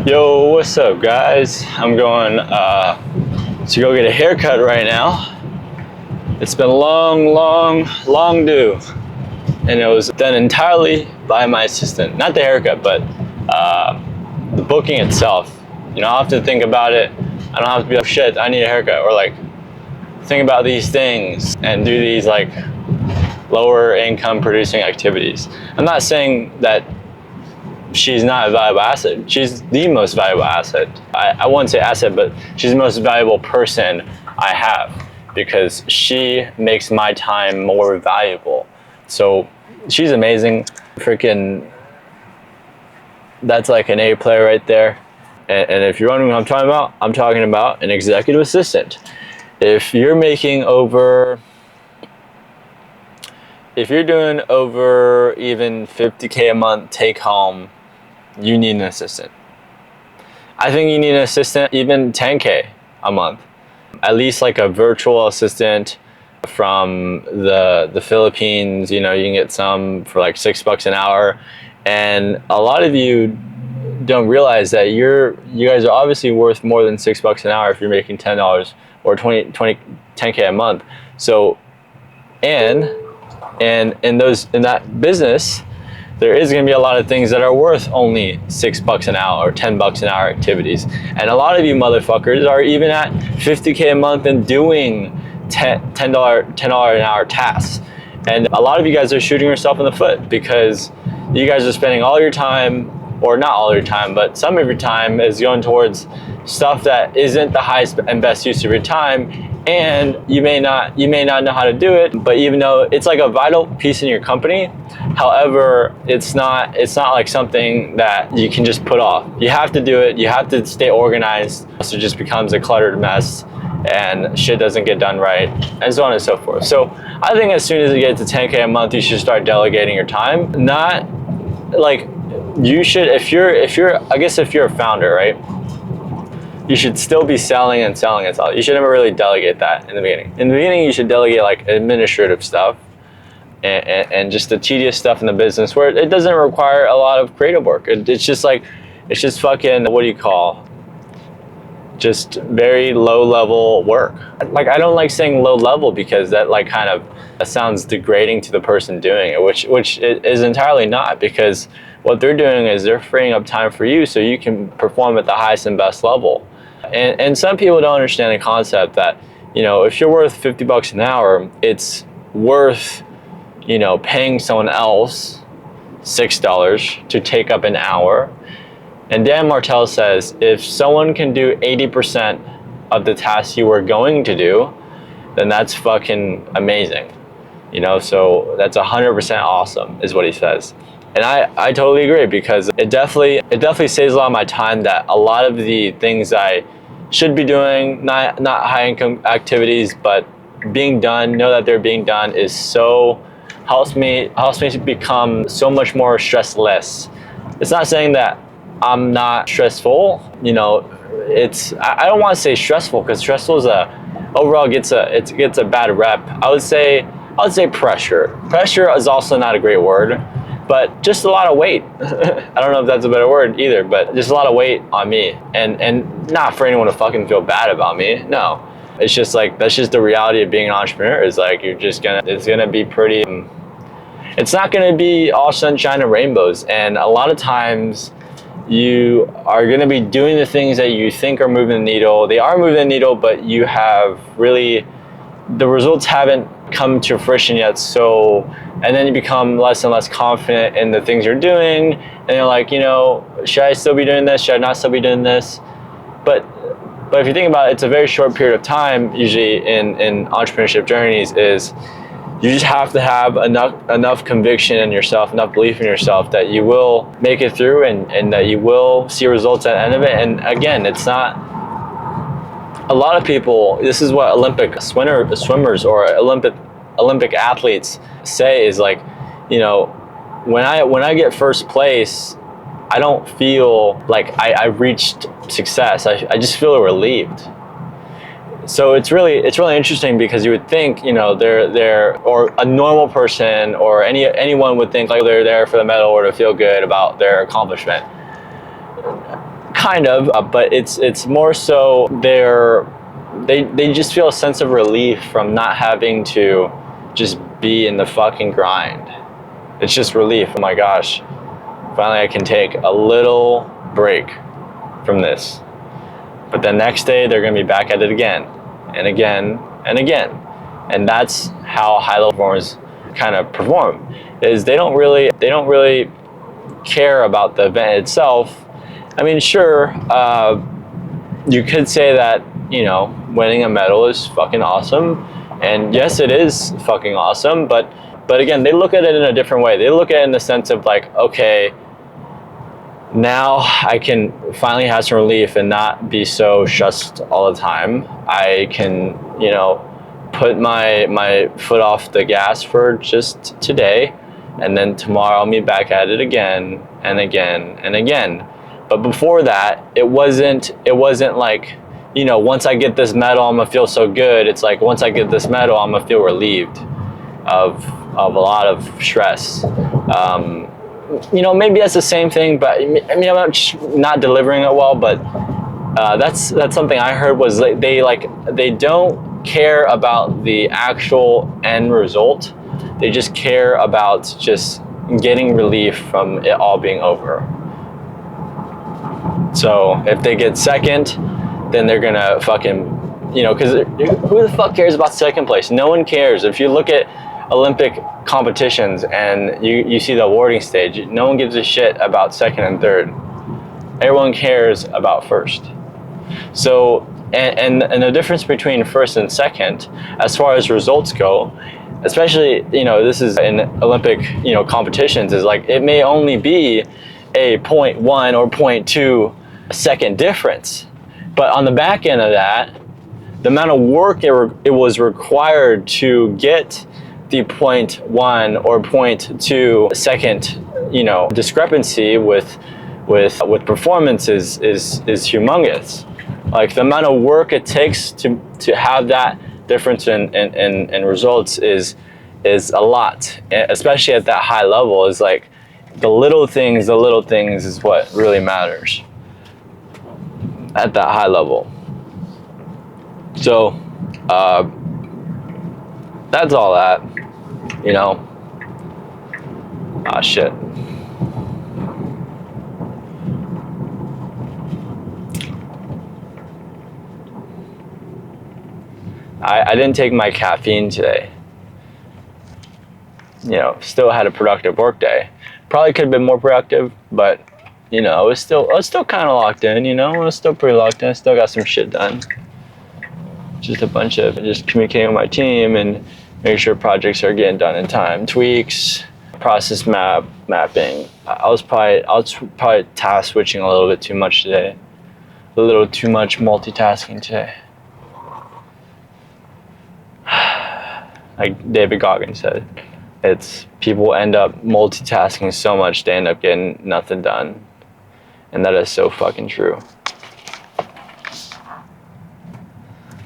Yo, what's up, guys? I'm going to go get a haircut right now. It's been long due, and it was done entirely by my assistant. Not the haircut, but the booking itself. You know, I have to think about it. I don't have to be like, shit, I need a haircut, or like think about these things and do these like lower income producing activities. I'm not saying that she's not a valuable asset. She's the most valuable asset. I wouldn't say asset, but she's the most valuable person I have because she makes my time more valuable. So she's amazing. Freaking, that's like an A player right there. And if you're wondering what I'm talking about an executive assistant. If you're doing over even 50K a month take home, you need an assistant. I think you need an assistant even 10K a month. At least like a virtual assistant from the Philippines. You know, you can get some for like $6 an hour. And a lot of you don't realize that you guys are obviously worth more than $6 an hour if you're making $10 or 10K a month. So, and in that business, there is going to be a lot of things that are worth only $6 an hour or $10 an hour activities. And a lot of you motherfuckers are even at 50K a month and doing $10 an hour tasks. And a lot of you guys are shooting yourself in the foot because you guys are spending all your time, or not all your time, but some of your time is going towards stuff that isn't the highest and best use of your time. And you may not know how to do it, but even though it's like a vital piece in your company, however, it's not like something that you can just put off. You have to do it. You have to stay organized, so it just becomes a cluttered mess and shit doesn't get done right, and so on and so forth. So I think as soon as you get to 10K a month, you should start delegating your time. Not like you should, if you're a founder, right? You should still be selling and selling. You should never really delegate that in the beginning. In the beginning, you should delegate like administrative stuff and just the tedious stuff in the business where it doesn't require a lot of creative work. It's just fucking, what do you call? Just very low level work. Like, I don't like saying low level because that like kind of sounds degrading to the person doing it, which it is entirely not, because what they're doing is they're freeing up time for you so you can perform at the highest and best level. And some people don't understand the concept that, you know, if you're worth $50 an hour, it's worth, you know, paying someone else $6 to take up an hour. And Dan Martell says, if someone can do 80% of the tasks you were going to do, then that's fucking amazing. You know, so that's 100% awesome is what he says. And I totally agree, because it definitely saves a lot of my time. That a lot of the things I should be doing, not high income activities, but being done, know that they're being done, is helps me become so much more stressless. It's not saying that I'm not stressful. You know, I don't want to say stressful, because stressful overall gets a bad rep. I would say pressure. Pressure is also not a great word. But just a lot of weight. I don't know if that's a better word either, but just a lot of weight on me. And not for anyone to fucking feel bad about me. No. It's just like, that's just the reality of being an entrepreneur, is like, it's gonna be pretty, it's not gonna be all sunshine and rainbows. And a lot of times you are gonna be doing the things that you think are moving the needle. They are moving the needle, but you have really, the results haven't come to fruition yet. So, and then you become less and less confident in the things you're doing, and you're like, you know, should I still be doing this? Should I not still be doing this? But if you think about it, it's a very short period of time usually in entrepreneurship journeys. Is you just have to have enough conviction in yourself, enough belief in yourself that you will make it through, and that you will see results at the end of it. And again, it's not, a lot of people, this is what Olympic swimmers or Olympic athletes say, is like, you know, when I get first place, I don't feel like I reached success. I just feel relieved. So it's really interesting, because you would think, you know, they're or a normal person or anyone would think like they're there for the medal or to feel good about their accomplishment. kind of, but it's more so they just feel a sense of relief from not having to just be in the fucking grind. It's just relief. Oh my gosh, finally I can take a little break from this. But the next day they're gonna be back at it again and again and again. And that's how high-level performers kind of perform, is they don't really care about the event itself. I mean, sure, you could say that, you know, winning a medal is fucking awesome, and yes, it is fucking awesome, but again, they look at it in a different way. They look at it in the sense of like, okay, now I can finally have some relief and not be so stressed all the time. I can, you know, put my foot off the gas for just today, and then tomorrow I'll be back at it again and again and again. But before that, it wasn't like, you know, once I get this medal, I'm gonna feel so good. It's like, once I get this medal, I'm gonna feel relieved of a lot of stress. You know, maybe that's the same thing, but I mean, I'm not delivering it well, but that's something I heard, was like they don't care about the actual end result. They just care about just getting relief from it all being over. So if they get second, then they're gonna fucking, you know, because who the fuck cares about second place? No one cares. If you look at Olympic competitions and you see the awarding stage, no one gives a shit about second and third. Everyone cares about first. So, and the difference between first and second, as far as results go, especially, you know, this is in Olympic, you know, competitions, is like, it may only be a 0.1 or 0.2 second difference, but on the back end of that, the amount of work it was required to get the 0.1 or 0.2 second, you know, discrepancy with performance is humongous. Like, the amount of work it takes to have that difference in results is a lot, especially at that high level. Is like the little things is what really matters at that high level. So that's all that, you know. Ah, shit. I didn't take my caffeine today. You know, still had a productive work day. Probably could have been more productive, but you know, I was still kind of locked in. You know, I was still pretty locked in. I still got some shit done. Just a bunch of just communicating with my team and making sure projects are getting done in time. Tweaks, process mapping. I was probably task switching a little bit too much today. A little too much multitasking today. Like David Goggins said, it's people end up multitasking so much they end up getting nothing done. And that is so fucking true.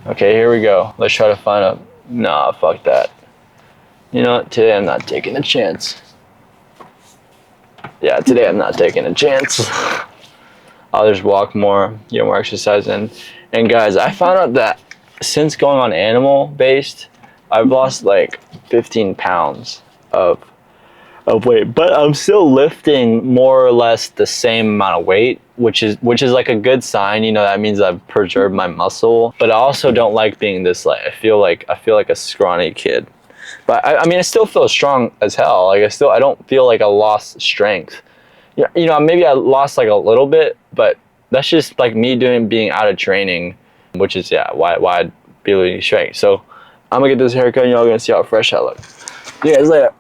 Okay, here we go. Let's try to find a... Nah, fuck that. You know what? Today I'm not taking a chance. Yeah, today I'm not taking a chance. I'll just walk more, get more exercise in. And guys, I found out that since going on animal-based, I've lost like 15 pounds of weight, but I'm still lifting more or less the same amount of weight, which is like a good sign. You know, that means I've preserved my muscle. But I also don't like being this light. I feel like a scrawny kid. But I mean, I still feel strong as hell. Like I don't feel like I lost strength. You know, maybe I lost like a little bit, but that's just like me being out of training, which is why I'd be losing strength. So I'm gonna get this haircut and y'all gonna see how fresh I look. See you guys later.